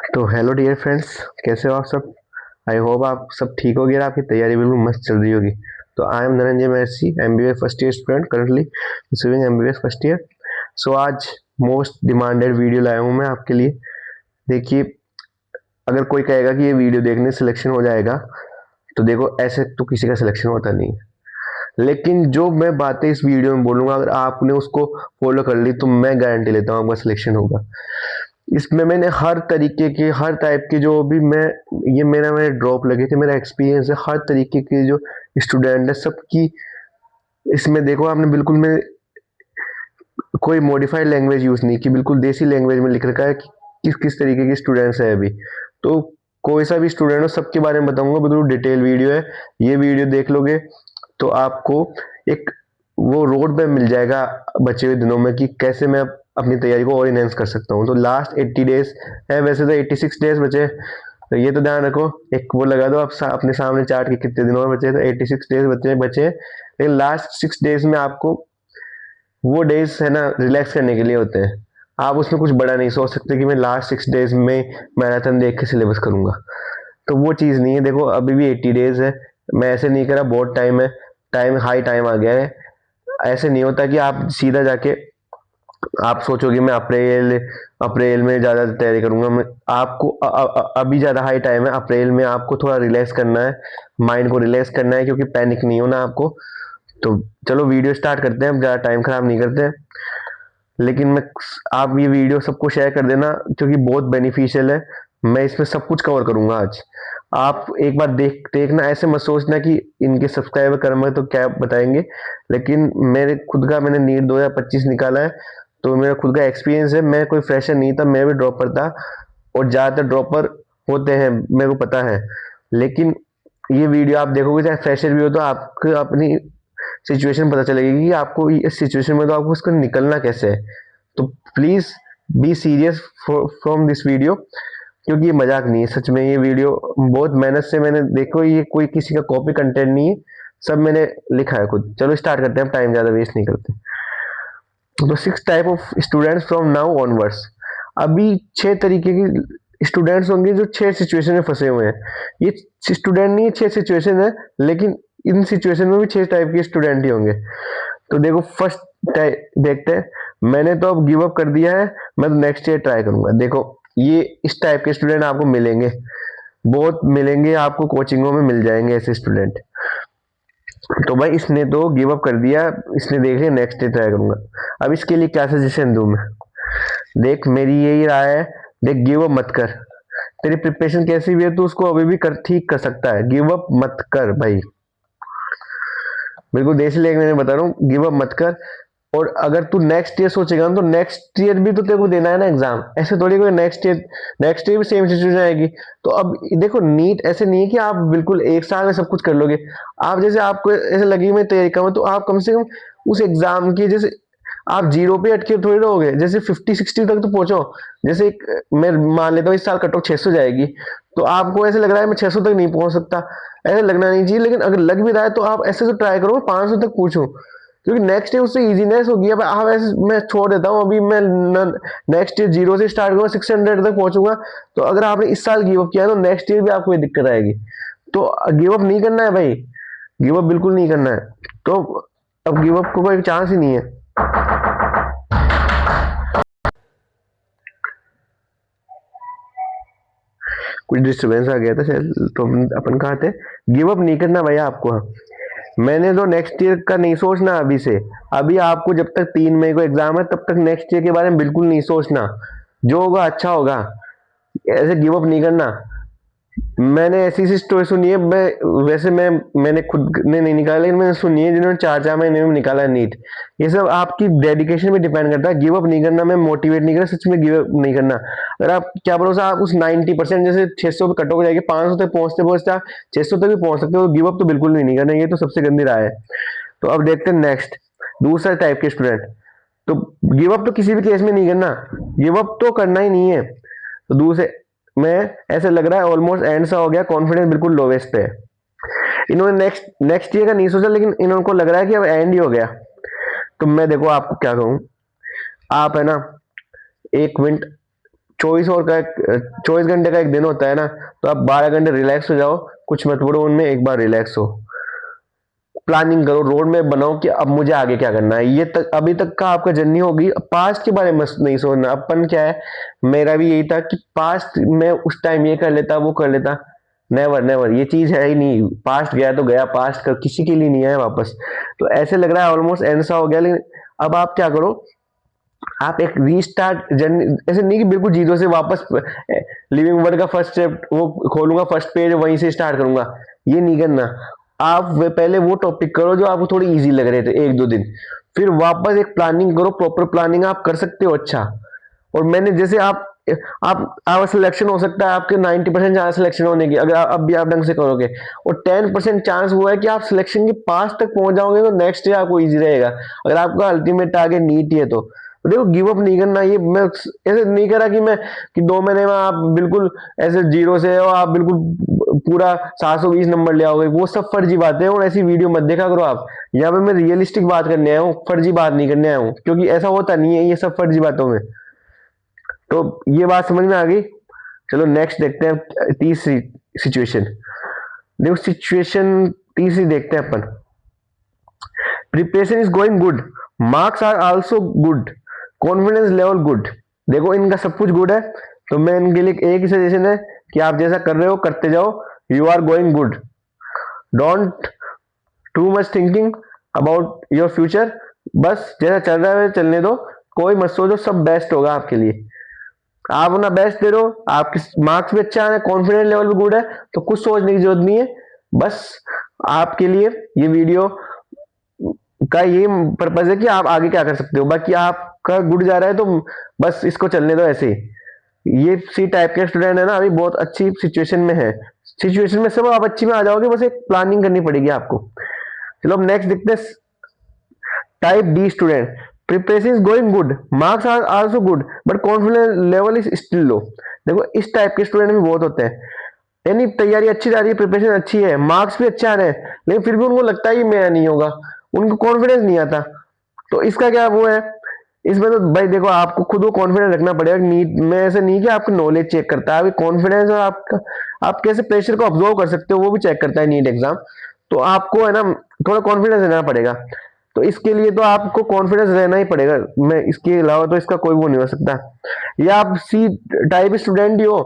तो hello dear friends, कैसे हो आप सब। आई होप आप सब ठीक होगी और आपकी तैयारी बिल्कुल मस्त चल रही होगी। तो आई am Dhananjay Maharshi, MBA first year student currently receiving MBBS first year. So आज मोस्ट डिमांडेड वीडियो लाया हूँ मैं आपके लिए। देखिए, अगर कोई कहेगा कि ये वीडियो देखने से सिलेक्शन हो जाएगा, तो देखो ऐसे तो किसी का सिलेक्शन होता नहीं है। लेकिन जो मैं बातें इस वीडियो में बोलूंगा, अगर आपने उसको फॉलो कर ली तो मैं गारंटी लेता हूँ आपका सिलेक्शन होगा। इसमें मैंने हर तरीके के, हर टाइप के, जो भी मैं ये मेरे ड्रॉप लगे थे, मेरा एक्सपीरियंस है, हर तरीके के जो स्टूडेंट है सबकी इसमें देखो आपने बिल्कुल में कोई मॉडिफाइड लैंग्वेज यूज नहीं की, बिल्कुल देसी लैंग्वेज में लिख रखा है कि किस किस तरीके के स्टूडेंट्स है अभी। तो कोई सा भी स्टूडेंट हो सबके बारे में बताऊंगा, बिल्कुल डिटेल वीडियो है। ये वीडियो देख लोगे तो आपको एक वो रोड मैप मिल जाएगा बचे हुए दिनों में कि कैसे मैं अपनी तैयारी को और इनहेंस कर सकता हूँ। तो लास्ट 80 डेज है, वैसे तो 86 डेज बचे, तो ये तो ध्यान रखो। एक वो लगा दो आप अपने सामने चार्ट के कितने दिनों में बचे, तो 86 डेज बचे। लेकिन लास्ट 6 डेज में आपको वो डेज है ना रिलैक्स करने के लिए होते हैं। आप उसमें कुछ बड़ा नहीं सोच सकते कि मैं लास्ट 6 डेज में मैराथन देख के सिलेबस करूंगा, तो वो चीज़ नहीं है। देखो अभी भी 80 डेज है, मैं ऐसे नहीं करा, बहुत टाइम है, हाई टाइम आ गया है। ऐसे नहीं होता कि आप सीधा जाके आप सोचोगे मैं अप्रैल अप्रैल में ज़्यादा तैयारी करूंगा। मैं आपको अभी ज़्यादा हाई टाइम है, अप्रैल में आपको थोड़ा रिलैक्स करना है, माइंड को रिलैक्स करना है, क्योंकि पैनिक नहीं होना आपको। तो चलो वीडियो स्टार्ट करते हैं, अब ज़्यादा टाइम खराब नहीं करते हैं। लेकिन मैं आप ये वीडियो सबको शेयर कर देना, क्योंकि बहुत बेनिफिशियल है। मैं इसमें सब कुछ कवर करूंगा आज। आप एक बार देखना, ऐसे मत सोचना कि इनके सब्सक्राइबर कम है तो क्या बताएंगे। लेकिन मैंने नीट 2025 निकाला है, तो मेरा खुद का एक्सपीरियंस है। मैं कोई फ्रेशर नहीं था, मैं भी ड्रॉपर था, और ज़्यादातर ड्रॉपर होते हैं, मेरे को पता है। लेकिन ये वीडियो आप देखोगे, चाहे फ्रेशर भी हो, तो आपको अपनी सिचुएशन पता चलेगी कि आपको इस सिचुएशन में तो आपको इसको निकलना कैसे है। तो please be serious from this video, क्योंकि ये मजाक नहीं है, सच में। ये वीडियो बहुत मेहनत से मैंने, देखो ये कोई किसी का कॉपी कंटेंट नहीं है, सब मैंने लिखा है खुद। चलो स्टार्ट करते हैं, टाइम ज्यादा वेस्ट नहीं करते। तो 6 type of students from now onwards. अभी 6 तरीके के स्टूडेंट्स होंगे जो 6 सिचुएशन में फंसे हुए हैं। ये स्टूडेंट नहीं है, 6 सिचुएशन है, लेकिन इन सिचुएशन में भी 6 टाइप के स्टूडेंट ही होंगे। तो देखो फर्स्ट टाइप देखते हैं। मैंने तो अब गिव अप कर दिया है, मैं तो नेक्स्ट ईयर ट्राई करूंगा। देखो ये इस टाइप के स्टूडेंट आपको मिलेंगे, बहुत मिलेंगे आपको, कोचिंगों में मिल जाएंगे ऐसे स्टूडेंट। तो भाई इसने तो गिव अप कर दिया, इसने देख लिया नेक्स्ट डे ट्राई करूंगा। अब इसके लिए क्या सजेशन दूं मैं, देख मेरी यही राय है, देख गिव अप मत कर। तेरी प्रिपरेशन कैसी भी है तो उसको अभी भी ठीक कर सकता है, गिव अप मत कर भाई। बिल्कुल देसी लैंग्वेज में बता रहा हूँ, गिव अप मत कर। और अगर तू नेक्स्ट ईयर सोचेगा ना, तो नेक्स्ट ईयर भी तो तेरे को देना है ना एग्जाम। ऐसे थोड़ी कोई नेक्स्ट ईयर भी सेम सिचुएशन आएगी। तो अब देखो नीट ऐसे नहीं है कि आप बिल्कुल एक साल में सब कुछ कर लोगे। आप जैसे आपको ऐसे लगी मैं तैयारी करूँ, तो आप कम से कम उस एग्जाम की, जैसे आप जीरो पे अटके थोड़ी रहोगे, जैसे 50-60 तक तो पहुंचो। जैसे मैं मान लेता हूँ इस साल कट ऑफ 600 जाएगी, तो आपको ऐसे लग रहा है मैं 600 तक नहीं पहुंच सकता, ऐसे लगना नहीं चाहिए। लेकिन अगर लग भी रहा है तो आप ऐसे तो ट्राई करो 500 तक पूछो, क्योंकि नेक्स्ट ईयर उससे इजीनेस होगी। अब आप ऐसे, मैं छोड़ देता हूँ अभी, मैं नेक्स्ट ईयर जीरो से स्टार्ट करूंगा, 600 तक पहुंचूंगा। तो अगर आपने इस साल गिव अप किया है, तो नेक्स्ट ईयर भी आपको ये दिक्कत आएगी। तो गिव अप नहीं करना है भाई, गिव अप बिल्कुल नहीं करना है। तो अब गिव अप को कोई चांस ही नहीं है। कुछ डिस्टर्बेंस आ गया था शायद, तो अपन कहाँ थे। गिव अप नहीं करना भैया आपको। मैंने तो नेक्स्ट ईयर का नहीं सोचना अभी से। अभी आपको जब तक 3 मई को एग्जाम है, तब तक नेक्स्ट ईयर के बारे में बिल्कुल नहीं सोचना। जो होगा अच्छा होगा, ऐसे गिव अप नहीं करना। मैंने ऐसी सी स्टोरी सुनी है, मैंने खुद ने नहीं निकाला, लेकिन मैंने सुनी है जिन्होंने 4-4 महीने में निकाला है नीट। ये सब आपकी डेडिकेशन पे डिपेंड करता है। गिव अप नहीं करना, मैं मोटिवेट नहीं कर रहा, सच में गिव अप नहीं करना। अगर आप, क्या भरोसा आप उस 90%, जैसे 600 पे कट हो जाएगी, 500 तक पहुंचते पहुंचते आप 600 तक भी पहुंच सकते हो। गिव अप तो बिल्कुल नहीं करना, ये तो सबसे गंदी राय है। तो अब देखते हैं नेक्स्ट, दूसरा टाइप के स्टूडेंट। तो गिव अप तो किसी भी केस में नहीं करना, गिव अप तो करना ही नहीं है। तो दूसरे में ऐसे लग रहा है ऑलमोस्ट एंड सा हो गया, कॉन्फिडेंस बिल्कुल लोवेस्ट पे है। इन्होंने नेक्स्ट ईयर का नहीं सोचा, लेकिन इन्होंने को लग रहा है कि अब एंड ही हो गया। तो मैं देखो आपको क्या कहूँ, आप है ना 1 मिनट 24 घंटे का एक दिन होता है ना, तो आप 12 घंटे रिलैक्स हो जाओ, कुछ मत पढ़ो उनमें, एक बार रिलैक्स हो, प्लानिंग करो, रोड मैप बनाओ कि अब मुझे आगे क्या करना है। ये तक अभी तक का आपका जर्नी होगी, पास्ट के बारे में नहीं सोचना। अपन क्या है, मेरा भी यही था कि पास्ट में उस टाइम ये कर लेता वो कर लेता, नेवर नेवर, ये चीज है ही नहीं। पास्ट गया तो गया, पास्ट का किसी के लिए नहीं है वापस। तो ऐसे लग रहा है ऑलमोस्ट एंड सा हो गया, लेकिन अब आप क्या करो, आप एक रीस्टार्ट जर्नी, ऐसे नहीं कि बिल्कुल जीरो से वापस लिविंग वर्ड का फर्स्ट स्टेप वो खोलूंगा, फर्स्ट पेज वहीं से स्टार्ट करूंगा, ये नहीं करना। आप पहले वो टॉपिक करो जो आपको थोड़ी इजी लग रहे थे 1-2 दिन, फिर वापस एक प्लानिंग करो, प्रॉपर प्लानिंग आप कर सकते हो अच्छा। और मैंने जैसे आप सिलेक्शन हो सकता है आपके 90% चांस सिलेक्शन होने की, अगर अब भी आप ढंग से करोगे, और 10% चांस हुआ है कि आप सिलेक्शन के पास तक पहुंच जाओगे, तो नेक्स्ट डे आपको इजी रहेगा। अगर आपका अल्टीमेट टारगेट नीट ही है तो देखो गिव अप नहीं करना। ये मैं ऐसे नहीं करा कि 2 महीने में आप बिल्कुल ऐसे जीरो से हो, आप बिल्कुल पूरा 720 नंबर ले आओगे, वो सब फर्जी बातें हैं, और ऐसी वीडियो मत देखा करो आप। यहाँ पे मैं रियलिस्टिक बात करने आया हूँ, फर्जी बात नहीं करने आया हूँ, क्योंकि ऐसा होता नहीं है ये सब फर्जी बातों में। तो ये बात समझ में आ गई। चलो नेक्स्ट देखते हैं तीसरी सिचुएशन। देखो सिचुएशन तीसरी देखते हैं अपन। Preparation is going good, marks are also good, confidence level good. देखो इनका सब कुछ गुड है, तो मैं इनके लिए एक ही सजेशन है कि आप जैसा कर रहे हो करते जाओ, you are going good, don't too much thinking about your future, बस जैसा चल रहा है चलने दो, कोई मत सोचो, सब बेस्ट होगा आपके लिए। आप अपना बेस्ट दे रहे हो, आपके मार्क्स भी अच्छा आ रहा है, कॉन्फिडेंस लेवल भी गुड है, तो कुछ सोचने की जरूरत नहीं है। बस आपके लिए ये वीडियो का ये पर्पज है कि आप आगे क्या कर सकते हो, बाकी आपका गुड जा रहा है तो बस इसको चलने दो ऐसे ही। ये सी टाइप के स्टूडेंट है ना, अभी बहुत अच्छी सिचुएशन में है, सिचुएशन में सब आप अच्छी में आ जाओगे, बस एक प्लानिंग करनी पड़ेगी आपको। चलो अब नेक्स्ट देखते हैं type D student. Preparation is going good, marks are also good, but confidence level is still low. देखो इस टाइप के स्टूडेंट भी बहुत होते हैं, यानी तैयारी अच्छी जा रही है, प्रिपरेशन अच्छी है, मार्क्स भी अच्छे आ रहे हैं, लेकिन फिर भी उनको लगता है कि मेरा नहीं होगा, उनको कॉन्फिडेंस नहीं आता। तो इसका क्या वो है, इसमें तो भाई देखो आपको खुद को कॉन्फिडेंस रखना पड़ेगा। नीट में ऐसे नहीं कि आपकी नॉलेज चेक करता है, आपकी कॉन्फिडेंस और आपका आप कैसे प्रेशर को ऑब्जर्व कर सकते हो वो भी चेक करता है नीट एग्जाम। तो आपको है ना थोड़ा कॉन्फिडेंस रहना पड़ेगा, तो इसके लिए तो आपको कॉन्फिडेंस रहना ही पड़ेगा। मैं इसके अलावा तो इसका कोई वो नहीं हो सकता। या आप सी टाइप स्टूडेंट ही हो,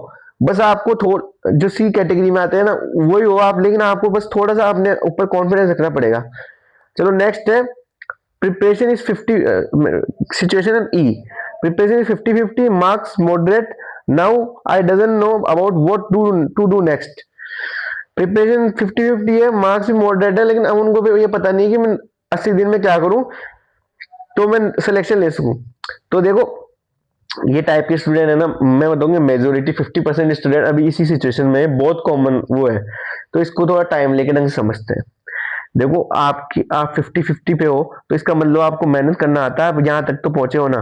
बस आपको जो सी कैटेगरी में आते हैं ना वही हो आप, लेकिन आपको बस थोड़ा सा अपने ऊपर कॉन्फिडेंस रखना पड़ेगा। चलो नेक्स्ट है प्रिपरेशन इज 50 सिचुएशन ई। Preparation is 50-50, marks moderate, now I doesn't know about what to do next. Preparation 50-50 है, मार्क्स भी मॉडरेट है, लेकिन अब उनको भी ये पता नहीं कि मैं 80 दिन में क्या करूं तो मैं सिलेक्शन ले सकूं। तो देखो ये टाइप के स्टूडेंट है ना, मैं बताऊंगा मेजोरिटी 50% स्टूडेंट अभी इसी सिचुएशन में है, बहुत कॉमन वो है। तो इसको थोड़ा टाइम लेके ढंग से समझते हैं। देखो आप 50-50 पे हो, तो इसका मतलब आपको मेहनत करना आता है, आप यहाँ तक तो पहुंचे हो ना।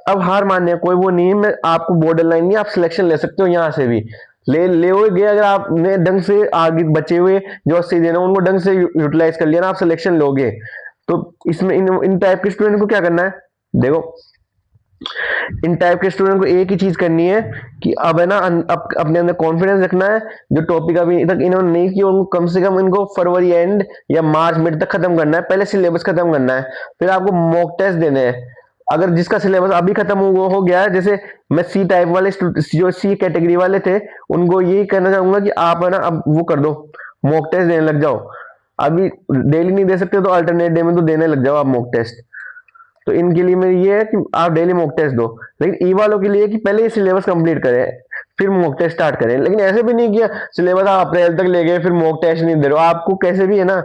अब हार मानने कोई वो नहीं है, मैं आपको बॉर्डर लाइन नहीं, आप सिलेक्शन ले सकते हो यहाँ से भी, ले गए अगर आपने ढंग से आगे बचे हुए जो 80 दिन है उनको ढंग से यूटिलाइज कर लिया ना, आप सिलेक्शन लोगे। तो इसमें इन टाइप के स्टूडेंट को क्या करना है, देखो इन टाइप के स्टूडेंट को एक ही चीज करनी है कि अब है ना अपने अंदर कॉन्फिडेंस रखना है। जो टॉपिक अभी तक इन्होंने नहीं किया उनको कम से कम इनको फरवरी एंड या मार्च मिड तक खत्म करना है, पहले सिलेबस खत्म करना है, फिर आपको मॉक टेस्ट देने हैं। अगर जिसका सिलेबस अभी खत्म हो गया है, जैसे मैं सी टाइप वाले जो सी कैटेगरी वाले थे उनको यही कहना चाहूंगा कि आप है ना अब वो कर दो, मॉक टेस्ट देने लग जाओ। अभी डेली नहीं दे सकते तो अल्टरनेट डे में तो देने लग जाओ आप मॉक टेस्ट। तो इनके लिए मेरी ये है कि आप डेली मॉक टेस्ट दो, लेकिन ई वालों के लिए कि पहले ये सिलेबस कंप्लीट करें फिर मॉक टेस्ट स्टार्ट करें। लेकिन ऐसे भी नहीं किया सिलेबस आप अप्रैल तक ले गए फिर मॉक टेस्ट नहीं दे रहे हो, आपको कैसे भी है ना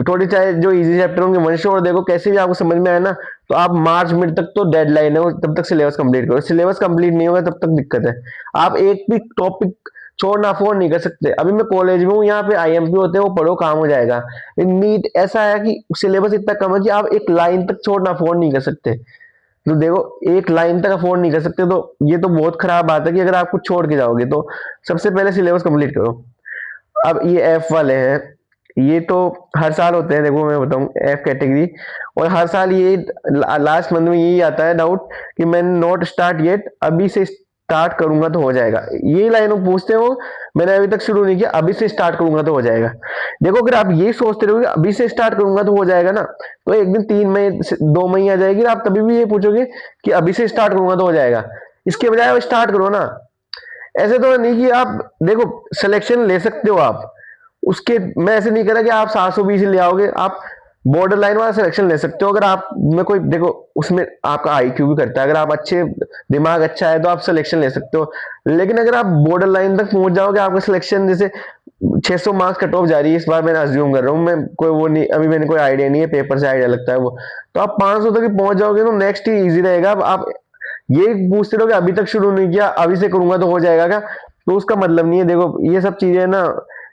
थोड़ी चाहे जो इजी चैप्टर होंगे वन शॉट देखो, कैसे भी आपको समझ में आए ना, तो आप मार्च मिड तक तो डेडलाइन है, तब तक सिलेबस कंप्लीट करो। सिलेबस कंप्लीट नहीं होगा तब तक दिक्कत है, आप एक भी टॉपिक छोड़ना अफोर्ड नहीं कर सकते। अभी मैं कॉलेज में हूँ, यहाँ पे आईएमपी होते हैं, वो पढ़ो काम हो जाएगा। नीट ऐसा है कि सिलेबस इतना कम है कि आप एक लाइन तक छोड़ना अफोर्ड नहीं कर सकते। तो देखो एक लाइन तक अफोर्ड नहीं कर सकते, तो ये तो बहुत खराब बात है कि अगर आप कुछ छोड़ के जाओगे। तो सबसे पहले सिलेबस कंप्लीट करो। अब ये एफ वाले हैं, ये तो हर साल होते हैं, देखो मैं बताऊं एफ कैटेगरी, और हर साल ये लास्ट मंथ में यही आता है डाउट कि मैंने नॉट स्टार्ट येट, अभी से स्टार्ट करूंगा तो हो जाएगा, यही लाइन पूछते हो। मैंने अभी तक शुरू नहीं किया, अभी से स्टार्ट करूंगा तो हो जाएगा। देखो अगर आप ये सोचते रहोगे अभी से स्टार्ट करूंगा तो हो जाएगा ना, तो एक दिन 3 महीने 2 महीने आ जाएगी, आप तभी भी ये पूछोगे कि अभी से स्टार्ट करूंगा तो हो जाएगा। इसके बजाय आप स्टार्ट करो ना। ऐसे तो नहीं कि आप देखो सिलेक्शन ले सकते हो आप उसके, मैं ऐसे नहीं कह रहा कि आप 720 ले आओगे, आप बॉर्डर लाइन वाला सिलेक्शन ले सकते हो। अगर आप में कोई देखो उसमें आपका आईक्यू भी करता है, अगर आप अच्छे दिमाग अच्छा है तो आप सिलेक्शन ले सकते हो। लेकिन अगर आप बॉर्डर लाइन तक पहुंच जाओगे, आपका सिलेक्शन जैसे 600 मार्क्स कट ऑफ जा रही है इस बार, मैंने अज्यूम कर रहा हूँ, मैं कोई वो नहीं, अभी मैंने कोई आइडिया नहीं है, पेपर से आइडिया लगता है वो, तो आप 500 तक पहुंच जाओगे तो नेक्स्ट ही इजी रहेगा। अब आप ये पूछते रहोगे अभी तक शुरू नहीं किया, अभी से करूंगा तो हो जाएगा क्या, तो उसका मतलब नहीं है। देखो ये सब चीजें ना,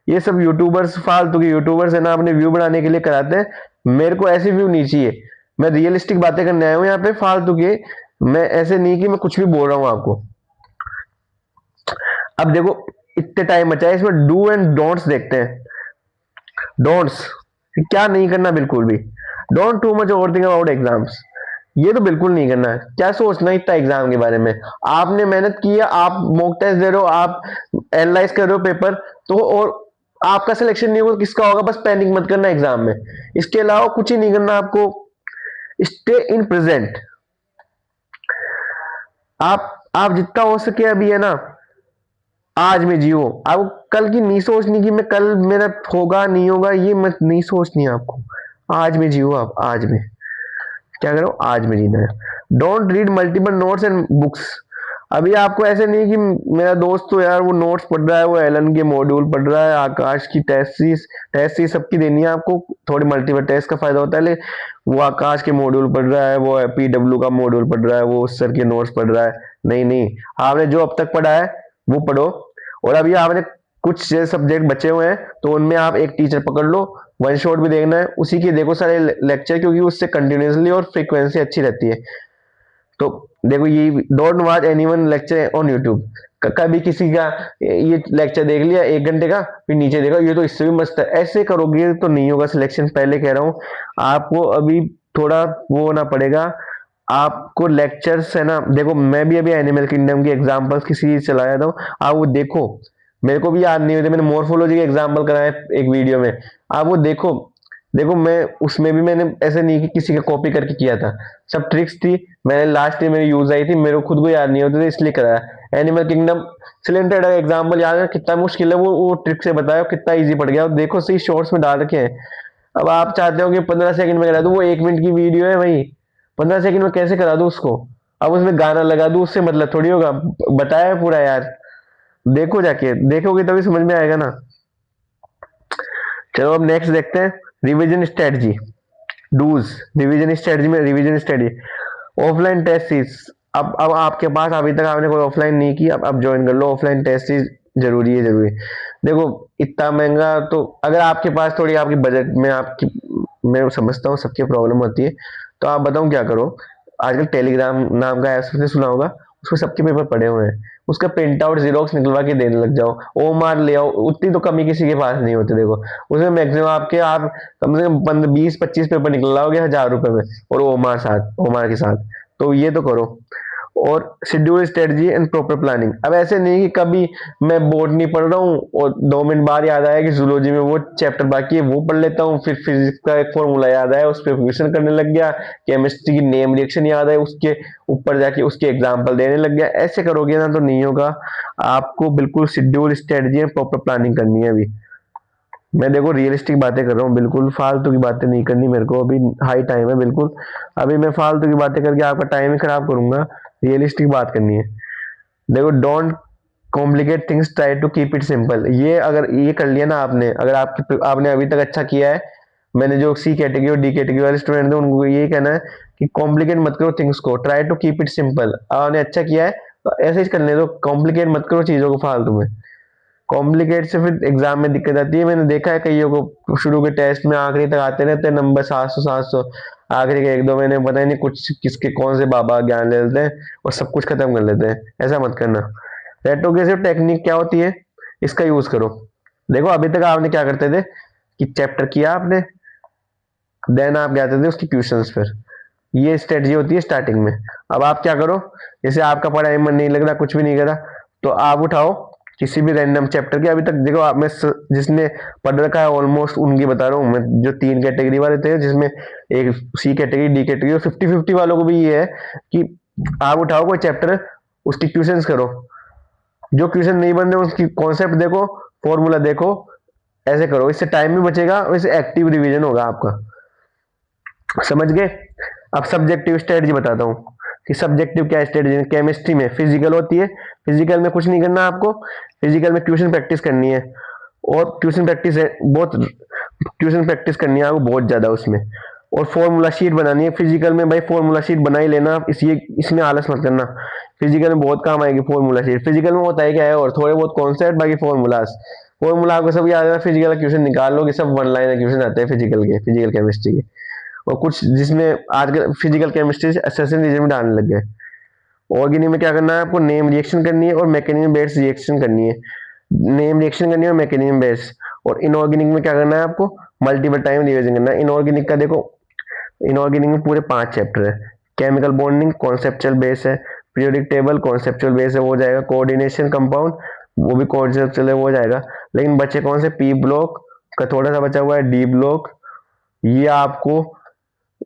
ये सब यूट्यूबर्स, फालतू के यूट्यूबर्स है ना, अपने व्यू बढ़ाने के लिए कराते हैं। मेरे को ऐसे व्यू नहीं चाहिए, मैं रियलिस्टिक बातें करने आया हूँ यहाँ पे, फालतू के। मैं ऐसे नहीं कि मैं कुछ भी बोल रहा हूँ आपको। अब देखो इतने टाइम बचा है, इसमें डू एंड डोंट्स देखते हैं। डोंट्स क्या नहीं करना बिल्कुल भी, don't too much over think about exams, ये तो बिल्कुल नहीं करना है। क्या सोचना इतना एग्जाम के बारे में, आपने मेहनत की है, आप मॉक टेस्ट दे रहे हो, आप एनालाइज कर रहे हो पेपर, तो और आपका सिलेक्शन नहीं होगा तो किसका होगा। बस पैनिक मत करना एग्जाम में, इसके अलावा कुछ ही नहीं करना आपको। स्टे इन प्रेजेंट, आप जितना हो सके अभी है ना, आज में जियो। आपको कल की नहीं सोचनी कि मैं कल मेरा होगा नहीं होगा, ये मत नहीं सोचनी आपको। आज में जियो, आप आज में क्या करो, आज में जीना है। Don't read multiple notes and books. अभी आपको ऐसे नहीं कि मेरा दोस्त तो यार वो नोट्स पढ़ रहा है, वो एलन के मॉड्यूल पढ़ रहा है, आकाश की टेस्ट सबकी देनी है आपको। थोड़ी मल्टीपल टेस्ट का फायदा होता है, लेकिन वो आकाश के मॉड्यूल पढ़ रहा है, वो पीडब्ल्यू का मॉड्यूल पढ़ रहा है, वो उस सर के नोट्स पढ़ रहा है। नहीं नहीं, आपने जो अब तक पढ़ा है वो पढ़ो, और अभी आपने कुछ सब्जेक्ट बचे हुए हैं तो उनमें आप एक टीचर पकड़ लो, वन शॉट भी देखना है उसी के, देखो सारे लेक्चर, क्योंकि उससे कंटिन्यूसली और फ्रीक्वेंसी अच्छी रहती है। तो देखो ये don't watch anyone lecture on YouTube. कभी किसी का ये लेक्चर देख लिया 1 घंटे का, फिर नीचे देखा ये तो इससे भी मस्त है, ऐसे करोगे तो नहीं होगा सिलेक्शन। पहले कह रहा हूँ आपको, अभी थोड़ा वो होना पड़ेगा आपको। लेक्चर्स है ना, देखो मैं भी अभी एनिमल किंगडम की एग्जांपल्स की सीरीज चला जाता हूँ, आप वो देखो। मेरे को भी याद नहीं होते, मैंने मोर्फोलॉजी के एग्जांपल कराए एक वीडियो में, आप वो देखो। देखो मैं उसमें भी मैंने ऐसे नहीं कि किसी का कॉपी करके किया था, सब ट्रिक्स थी, मैंने लास्ट ईयर मेरी यूज आई थी, मेरे को खुद को याद नहीं होते थे इसलिए कराया। एनिमल किंगडम सिलेंटेड एग्जाम्पल याद है, कितना मुश्किल है वो ट्रिक से बताया, कितना इजी पड़ गया, देखो सही शॉर्ट्स में डाल रखे हैं। अब आप चाहते हो कि 15 सेकंड में करा दो, वो 1 मिनट की वीडियो है भाई, 15 सेकंड में कैसे करा दू उसको। अब उसमें गाना लगा दू, उससे मतलब थोड़ी होगा, बताया है पूरा यार। देखो जाके देखोगे तभी समझ में आएगा ना। चलो अब नेक्स्ट देखते हैं, revision strategy. Does revision strategy में, revision strategy offline test series. अब आपके पास अभी तक आपने कोई ऑफलाइन नहीं की, अब ज्वाइन कर लो ऑफलाइन टेस्ट सीरीज, जरूरी है जरूरी। देखो इतना महंगा तो, अगर आपके पास थोड़ी आपकी बजट में आपकी, मैं समझता हूँ सबकी प्रॉब्लम होती है, तो आप बताऊँ क्या करो। आजकल टेलीग्राम नाम का ऐप सुना होगा, उसमें सबके पेपर पड़े हुए हैं, उसका प्रिंट आउट जीरोक्स निकलवा के देने लग जाओ, ओमार ले आओ, उतनी तो कमी किसी के पास नहीं होती। देखो उसमें मैक्सिमम आपके, आप कम से कम 15 20 25 पेपर निकल लाओगे 1000 रुपए में, और ओमार के साथ, तो ये तो करो। और schedule strategy and proper planning. अब ऐसे नहीं कि कभी मैं बॉटनी पढ़ रहा हूँ और 2 मिनट बाद याद आया कि जूलॉजी में वो चैप्टर बाकी है वो पढ़ लेता हूँ, फिर फिजिक्स का एक फॉर्मूला याद आया उस पर क्वेश्चन करने लग गया, केमिस्ट्री की नेम रिएक्शन याद है उसके ऊपर जाके उसके एग्जाम्पल देने लग गया। ऐसे करोगे ना तो नहीं होगा, आपको बिल्कुल schedule strategy and proper planning करनी है। अभी मैं देखो रियलिस्टिक बातें कर रहा हूँ, बिल्कुल फालतू की बातें नहीं करनी मेरे को, अभी हाई टाइम है बिल्कुल। अभी मैं फालतू की बातें करके आपका टाइम ही खराब करूंगा, रियलिस्टिक बात करनी है। देखो don't complicate things, try to keep it simple. ये अगर ये कर लिया ना आपने, अगर आपने अभी तक अच्छा किया है, मैंने जो सी कैटेगरी और डी कैटेगरी वाले स्टूडेंट थे उनको यही कहना है कि कॉम्प्लिकेट मत करो थिंग्स को, try to keep it simple. आपने अच्छा किया है तो ऐसे ही करने दो, कॉम्प्लिकेट मत करो चीजों को फालतू में। कॉम्प्लिकेट से फिर एग्जाम में दिक्कत आती है, मैंने देखा है कईयों को शुरू के टेस्ट में आखिरी तक आते रहते हैं नंबर 700 आखिरी के 1 2 महीने पता ही नहीं कुछ किसके कौन से बाबा ज्ञान ले लेते हैं और सब कुछ खत्म कर लेते हैं। ऐसा मत करना। रेट्रोग्रेसिव टेक्निक क्या होती है, इसका यूज करो। देखो अभी तक आपने क्या करते थे कि चैप्टर किया आपने, देन आप जाते थे उसकी क्वेश्चंस पर, ये स्ट्रेटजी होती है स्टार्टिंग में। अब आप क्या करो, जैसे आपका पढ़ाई में मन नहीं लग रहा, कुछ भी नहीं करा, तो आप उठाओ किसी भी रैंडम चैप्टर के। अभी तक देखो आप, मैं जिसने पढ़ रखा है ऑलमोस्ट उनकी बता रहा हूँ मैं, जो 3 कैटेगरी वाले थे, जिसमें एक सी कैटेगरी, डी कैटेगरी, और 50-50 वालों को भी ये है कि आप उठाओ कोई चैप्टर, उसकी क्वेश्चंस करो, जो क्वेश्चन नहीं बन रहे उसकी कॉन्सेप्ट देखो, फॉर्मूला देखो, ऐसे करो। इससे टाइम भी बचेगा और इससे एक्टिव रिवीजन होगा आपका। समझ गए? अब सब्जेक्टिव स्ट्रेटजी बताता हूँ कि सब्जेक्टिव क्या स्ट्रेटजी। केमिस्ट्री में फिजिकल होती है, फिजिकल में कुछ नहीं करना आपको, फिजिकल में ट्यूशन प्रैक्टिस करनी है, और ट्यूशन प्रैक्टिस है बहुत, ट्यूशन प्रैक्टिस करनी है आपको बहुत ज्यादा उसमें, और फॉर्मूला शीट बनानी है फिजिकल में। भाई फॉर्मूला शीट बना ही लेना आप, इसमें आलस मत करना, फिजिकल में बहुत काम आएगी फॉर्मूला शीट। फिजिकल में होता है क्या है, और थोड़े बहुत कॉन्सेप्ट, बाकी फॉर्मूलाज, फॉर्मूला आपको सब याद है, फिजिकल क्वेश्चन निकाल लोगे, सब वन लाइन क्वेश्चन आते हैं फिजिकल के, फिजिकल केमिस्ट्री के। और कुछ जिसमें आजकल फिजिकल केमिस्ट्री से एसेशन रीजन में डालने लग गए। ऑर्गेनिक में क्या करना है आपको, नेम रिएक्शन करनी है और मैकेनिज्म बेस्ड रिएक्शन करनी है, नेम रिएक्शन करनी है और मैकेनिज्म बेस्ड। और इनऑर्गेनिक में क्या करना है आपको, मल्टीपल टाइम रिवीजन करना है। इनऑर्गेनिक का देखो, इनऑर्गेनिक में पूरे 5 चैप्टर है। केमिकल बॉन्डिंग कॉन्सेप्चुअल बेस है, पीरियोडिक टेबल कॉन्सेप्चुअल बेस है, वो हो जाएगा। कोऑर्डिनेशन कंपाउंड, वो भी कॉन्सेप्चुअल है, वो हो जाएगा। लेकिन बच्चे कौन से, पी ब्लॉक का थोड़ा सा बचा हुआ है, डी ब्लॉक, ये आपको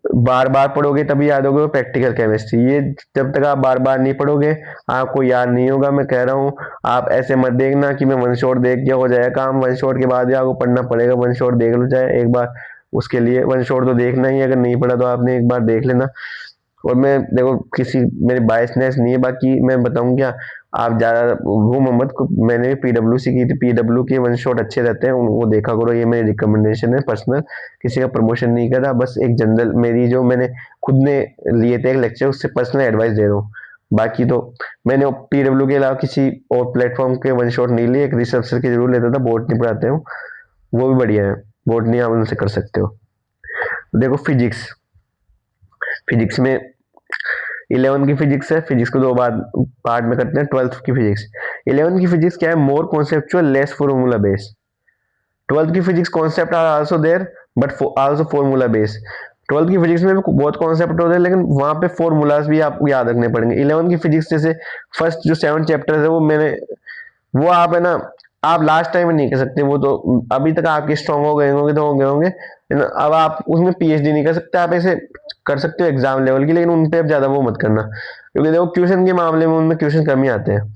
बार बार पढ़ोगे तभी याद होगा। प्रैक्टिकल केमिस्ट्री, ये जब तक आप बार बार नहीं पढ़ोगे आपको याद नहीं होगा। मैं कह रहा हूँ, आप ऐसे मत देखना कि मैं वन शॉट देख गया हो जाएगा काम, वन शॉट के बाद भी आपको पढ़ना पड़ेगा। वन शॉट देख लो चाहे एक बार, उसके लिए वन शॉट तो देखना ही, अगर नहीं पढ़ा तो आपने एक बार देख लेना। और मैं देखो किसी मेरी बायसनेस नहीं है, बाकी मैं बताऊं क्या, आप ज्यादा घूमो मत। मैंने भी पीडब्ल्यूसी की थी, पीडब्ल्यू के वन शॉट अच्छे रहते हैं, वो देखा करो। ये मेरी रिकमेंडेशन है पर्सनल, किसी का प्रमोशन नहीं कर रहा, बस एक जनरल मेरी जो मैंने खुद ने लिए थे एक लेक्चर, उससे पर्सनल एडवाइस दे रहा हूँ। बाकी तो मैंने पीडब्ल्यू के अलावा किसी और प्लेटफॉर्म के वन शॉट नहीं लिए। एक रिसर्चर के जरूर लेता था, बोटनी पढ़ाते हो, वो भी बढ़िया है, बोटनी आप उनसे कर सकते हो। देखो फिजिक्स, फिजिक्स में 11 की फिजिक्स है, फिजिक्स को दो बार पार्ट में करते हैं। 12th की फिजिक्स, 11 की फिजिक्स क्या है, more conceptual less formula based. 12th की physics concept are also there but also formula based. 12th की फिजिक्स में भी बहुत कॉन्सेप्ट होते हैं, लेकिन वहां पे फॉर्मूलाज भी आपको याद रखने पड़ेंगे। 11 की फिजिक्स जैसे फर्स्ट जो 7 चैप्टर है, वो मैंने, वो आप है ना, आप लास्ट टाइम में नहीं कर सकते, वो तो अभी तक आपके स्ट्रॉन्ग हो गए होंगे तो हो गए होंगे, अब आप उसमें पीएचडी नहीं कर सकते। आप ऐसे कर सकते हो एग्जाम लेवल की, लेकिन उन पे अब ज्यादा वो मत करना, क्योंकि देखो क्वेश्चन के मामले में उनमें क्वेश्चन कम ही आते हैं।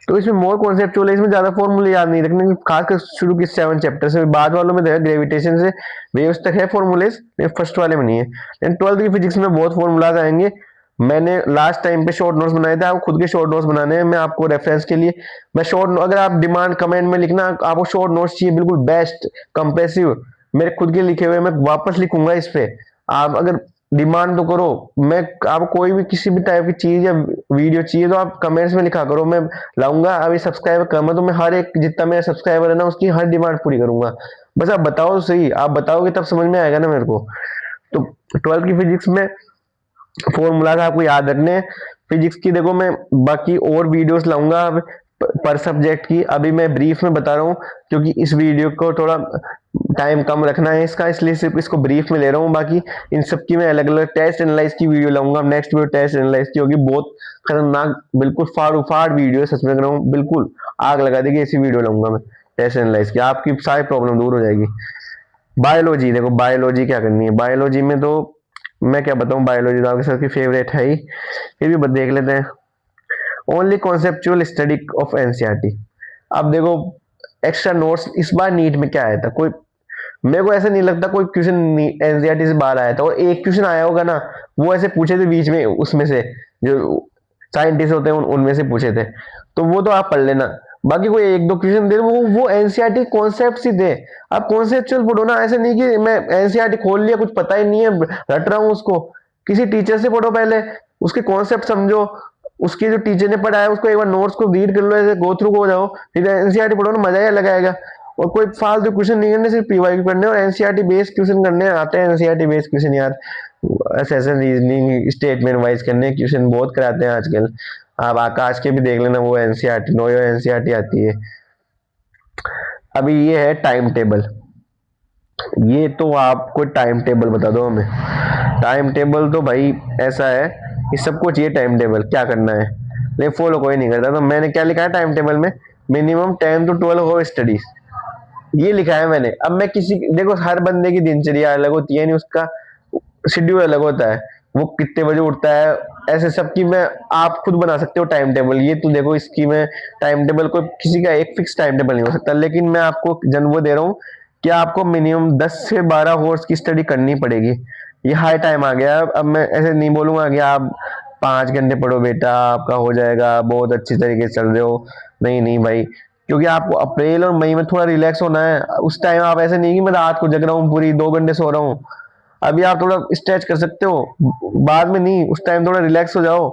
तो इसमें मोर कॉन्सेप्चुअल है, इसमें ज्यादा फॉर्मूले याद नहीं रखने, खासकर शुरू की 7 चैप्टर से। बाद वालों में देखा ग्रेविटेशन से वेव्स तक है फॉर्मूलेस, फर्स्ट वाले में नहीं है। लेकिन 12th की फिजिक्स में बहुत फॉर्मूलाज आएंगे। मैंने लास्ट टाइम पे शॉर्ट नोट्स बनाए थे, आपको खुद के शॉर्ट नोट्स बनाने हैं, मैं आपको रेफरेंस के लिए मैं शॉर्ट, अगर आप डिमांड कमेंट में लिखना आपको शॉर्ट नोट्स चाहिए बिल्कुल बेस्ट कंप्रेसिव, मेरे खुद के लिखे हुए, मैं वापस लिखूंगा इस पे। आप अगर डिमांड तो करो, मैं आपको कोई भी किसी भी टाइप की चीज या वीडियो चाहिए तो आप कमेंट्स में लिखा करो, मैं लाऊंगा। अभी सब्सक्राइबर कम है तो मैं हर एक जितना मेरा सब्सक्राइबर है ना, उसकी हर डिमांड पूरी करूंगा। बस आप बताओ तो सही, आप बताओगे तब समझ में आएगा ना मेरे को। तो 12th की फिजिक्स में फॉर्मूलाज आपको याद रखने हैं। फिजिक्स की देखो मैं बाकी और वीडियोस लाऊंगा पर सब्जेक्ट की, अभी मैं ब्रीफ में बता रहा हूँ, क्योंकि इस वीडियो को थोड़ा टाइम कम रखना है इसका, इसलिए सिर्फ इसको ब्रीफ में ले रहा हूँ। बाकी इन सब की मैं अलग अलग टेस्ट एनालाइज की वीडियो लाऊंगा। नेक्स्ट वीडियो टेस्ट एनालाइज की होगी, बहुत खतरनाक, बिल्कुल फाड़ उफाड़ वीडियो, सच में कर रहा हूँ, बिल्कुल आग लगा देगी ऐसी वीडियो लाऊंगा मैं टेस्ट एनालाइज की, आपकी सारी प्रॉब्लम दूर हो जाएगी। बायोलॉजी, देखो बायोलॉजी क्या करनी है, बायोलॉजी में तो मैं क्या बताऊं, बायोलॉजी तो आपके सबकी फेवरेट है ही, फिर भी देख लेते हैं। Only conceptual study of NCERT. अब देखो एक्स्ट्रा नोट्स इस बार नीट में क्या आया था, कोई मेरे को ऐसा नहीं लगता कोई क्वेश्चन एनसीईआरटी से बाहर आया था, और एक क्वेश्चन आया होगा ना, वो ऐसे पूछे थे बीच में, उसमें से जो साइंटिस्ट होते हैं उनमें से पूछे थे, तो वो तो आप पढ़ लेना। बाकी कोई एक दो क्वेश्चन दे, वो एनसीईआरटी कॉन्सेप्ट ही थे। आप कॉन्सेप्चुअल पढ़ो ना, ऐसे नहीं कि मैं एनसीईआरटी खोल लिया कुछ पता ही नहीं है रट रहा हूँ उसको। किसी टीचर से पढ़ो, पहले उसके कॉन्सेप्ट समझो, उसके जो टीचर ने पढ़ाया उसको एक बार नोट्स को रीड कर लो, ऐसे गो थ्रू हो जाओ, फिर एनसीईआरटी पढ़ो ना, मजा ही अलग आएगा। और कोई फालतू क्वेश्चन नहीं करने, सिर्फ पीवाईक्यू करने और एनसीईआरटी बेस्ड क्वेश्चन करने आते हैं। एनसीईआरटी बेस्ड क्वेश्चन यार, असेसन रीजनिंग स्टेटमेंट वाइज करने क्वेश्चन बहुत कराते हैं आजकल। आप आकाश के भी देख लेना, वो एनसीईआरटी नोयो एनसीईआरटी आती है। अभी ये है टाइम टेबल, ये तो आपको टाइम टेबल बता दो हमें टाइम टेबल तो भाई ऐसा है कि सबको चाहिए टाइम टेबल, क्या करना है, लेकिन फॉलो कोई नहीं करता। तो मैंने क्या लिखा है टाइम टेबल में, मिनिमम 10 to 12 हो स्टडीज, ये लिखा है मैंने। अब मैं किसी, देखो हर बंदे की दिनचर्या अलग होती है, नहीं उसका शेड्यूल अलग होता है, वो कितने बजे उठता है, ऐसे सबकी मैं, आप खुद बना सकते हो टाइम टेबल। ये तो देखो इसकी मैं टाइम टेबल, कोई किसी का एक फिक्स टाइम टेबल नहीं हो सकता, लेकिन मैं आपको जन वो दे रहा हूँ कि आपको मिनिमम 10 से 12 आवर्स की स्टडी करनी पड़ेगी। ये हाई टाइम आ गया। अब मैं ऐसे नहीं बोलूंगा कि आप 5 घंटे पढ़ो बेटा आपका हो जाएगा, बहुत अच्छी तरीके से चल रहे हो, नहीं नहीं भाई, क्योंकि आपको अप्रैल और मई में थोड़ा रिलैक्स होना है। उस टाइम आप ऐसे नहीं कि मैं रात को जग रहा हूँ पूरी 2 घंटे सो रहा हूँ, अभी आप थोड़ा स्ट्रेच कर सकते हो, बाद में नहीं, उस टाइम थोड़ा रिलैक्स हो जाओ।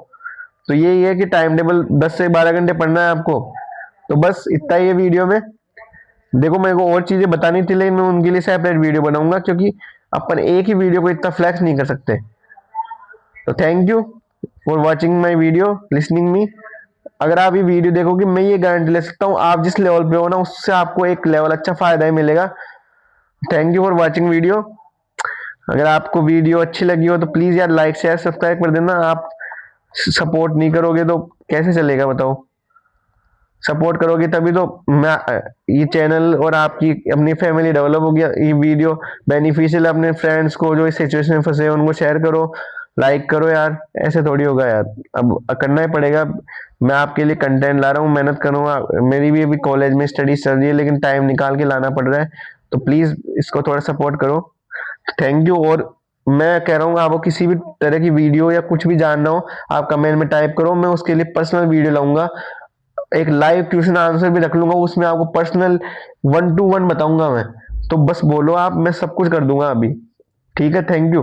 तो यही है कि टाइम टेबल 10 से 12 घंटे पढ़ना है आपको। तो बस इतना ही है वीडियो में। देखो मेरे को और चीजें बतानी थी, लेकिन मैं उनके लिए सेपरेट वीडियो बनाऊंगा, क्योंकि अपन एक ही वीडियो को इतना फ्लैक्स नहीं कर सकते। तो thank you for watching my video, listening me. अगर आप ये वीडियो देखोगे, मैं ये गारंटी ले सकता हूँ आप जिस लेवल पे हो ना, उससे आपको एक लेवल अच्छा फायदा ही मिलेगा। Thank you for watching video. अगर आपको वीडियो अच्छी लगी हो तो प्लीज यार लाइक शेयर सब्सक्राइब कर देना। आप सपोर्ट नहीं करोगे तो कैसे चलेगा बताओ, सपोर्ट करोगे तभी तो मैं ये चैनल और आपकी अपनी फैमिली डेवलप होगी। ये वीडियो बेनिफिशियल, अपने फ्रेंड्स को जो इस सिचुएशन में फंसे हैं उनको शेयर करो, लाइक करो यार, ऐसे थोड़ी होगा यार, अब करना ही पड़ेगा। मैं आपके लिए कंटेंट ला रहा हूँ, मेहनत करूंगा, मेरी भी अभी कॉलेज में स्टडीज चल रही है, लेकिन टाइम निकाल के लाना पड़ रहा है। तो प्लीज इसको थोड़ा सपोर्ट करो। Thank you. और मैं कह रहा हूँ आपको किसी भी तरह की वीडियो या कुछ भी जानना हो, आप कमेंट में टाइप करो, मैं उसके लिए पर्सनल वीडियो लाऊंगा, एक लाइव ट्यूशन आंसर भी रख लूंगा, उसमें आपको पर्सनल 1 to 1 बताऊंगा मैं। तो बस बोलो आप, मैं सब कुछ कर दूंगा अभी। ठीक है, थैंक यू।